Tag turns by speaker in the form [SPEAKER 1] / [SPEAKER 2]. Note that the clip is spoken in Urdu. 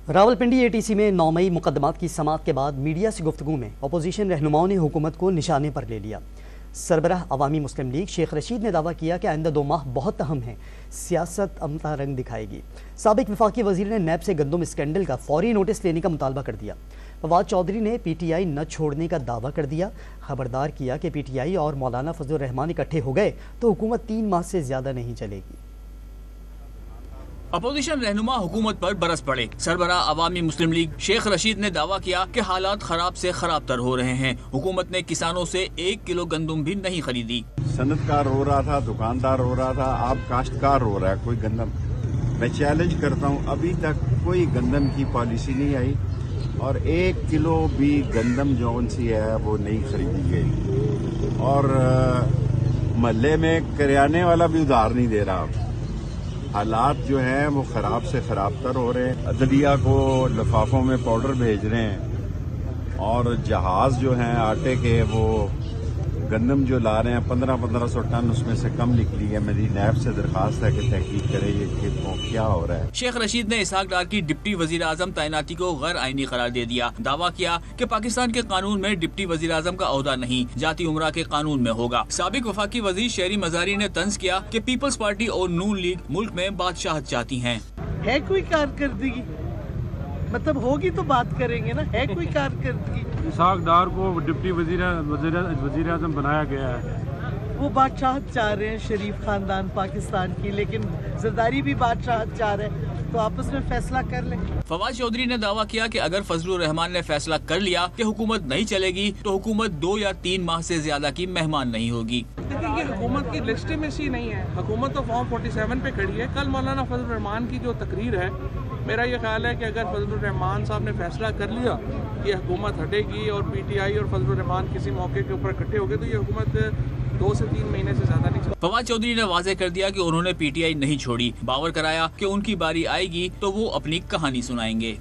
[SPEAKER 1] راولپنڈی ATC میں 9 مئی مقدمات کی سماعت کے بعد میڈیا سے گفتگو میں اپوزیشن رہنماؤں نے حکومت کو نشانے پر لے لیا۔ سربراہ عوامی مسلم لیگ شیخ رشید نے دعویٰ کیا کہ آئندہ 2 ماہ بہت اہم ہیں، سیاست امتا رنگ دکھائے گی۔ سابق وفاقی وزیر نے نیب سے گندم اسکینڈل کا فوری نوٹس لینے کا مطالبہ کر دیا۔ فواد چودھری نے PTI نہ چھوڑنے کا دعویٰ کر دیا، خبردار کیا کہ PTI اور مولانا فضل الرحمان اکٹھے ہو گئے تو حکومت 3 ماہ سے زیادہ نہیں چلے گی۔
[SPEAKER 2] اپوزیشن رہنما حکومت پر برس پڑے۔ سربراہ عوامی مسلم لیگ شیخ رشید نے دعویٰ کیا کہ حالات خراب سے خراب تر ہو رہے ہیں، حکومت نے کسانوں سے 1 کلو گندم بھی نہیں خریدی۔
[SPEAKER 3] صنعت کار رو رہا تھا، دکاندار رو رہا تھا، آپ کاشتکار رو رہا ہے، کوئی گندم۔ میں چیلنج کرتا ہوں، ابھی تک کوئی گندم کی پالیسی نہیں آئی اور 1 کلو بھی گندم جون سی ہے وہ نہیں خریدی گئی، اور محلے میں کریانے والا بھی ادھار نہیں دے رہا۔ حالات جو ہیں وہ خراب سے خراب تر ہو رہے ہیں۔ عدلیہ کو لفافوں میں پاؤڈر بھیج رہے ہیں، اور جہاز جو ہیں آٹے کے وہ گندم جو لا رہے ہیں 1500 ٹن، اس میں سے کم نکلی ہے۔ میری نیب سے درخواست ہے کہ تحقیق کرے یہ کیا ہو رہا ہے۔
[SPEAKER 2] شیخ رشید نے اسحاق ڈار کی ڈپٹی وزیر اعظم تعیناتی کو غیر آئینی قرار دے دیا۔ دعویٰ کیا کہ پاکستان کے قانون میں ڈپٹی وزیر اعظم کا عہدہ نہیں، جاتی عمرہ کے قانون میں ہوگا۔ سابق وفاقی وزیر شہری مزاری نے طنز کیا کہ پیپلز پارٹی اور نون لیگ ملک میں بادشاہت چاہتی ہیں۔
[SPEAKER 4] ہے کوئی کارکردگی؟ مطلب ہوگی تو بات کریں گے نا، ہے کوئی کارکردگی؟
[SPEAKER 5] اسحاق ڈار کو ڈپٹی وزیر اعظم بنایا گیا ہے۔
[SPEAKER 4] وہ بادشاہت چاہ رہے ہیں شریف خاندان پاکستان کی، لیکن زرداری بھی بادشاہت چاہ رہے ہیں، تو آپس میں فیصلہ کر لیں۔
[SPEAKER 2] فواد چودھری نے دعویٰ کیا کہ اگر فضل الرحمان نے فیصلہ کر لیا کہ حکومت نہیں چلے گی تو حکومت 2 یا 3 ماہ سے زیادہ کی مہمان نہیں ہوگی۔
[SPEAKER 6] دیکھیں، یہ حکومت کی لیجٹیمیسی نہیں ہے، حکومت تو فارم 47 پہ کھڑی ہے۔ کل مولانا فضل الرحمان کی جو تقریر ہے، میرا یہ خیال ہے کہ اگر فضل الرحمان صاحب نے فیصلہ کر لیا کہ حکومت ہٹے گی اور PTI اور فضل الرحمان کسی موقع کے اوپر اکٹھے ہو گئے تو یہ حکومت 2 سے 3 مہینے سے زیادہ نہیں چلے۔
[SPEAKER 2] فواد چودھری نے واضح کر دیا کہ انہوں نے PTI نہیں چھوڑی، باور کرایا کہ ان کی باری آئے گی تو وہ اپنی کہانی سنائیں گے۔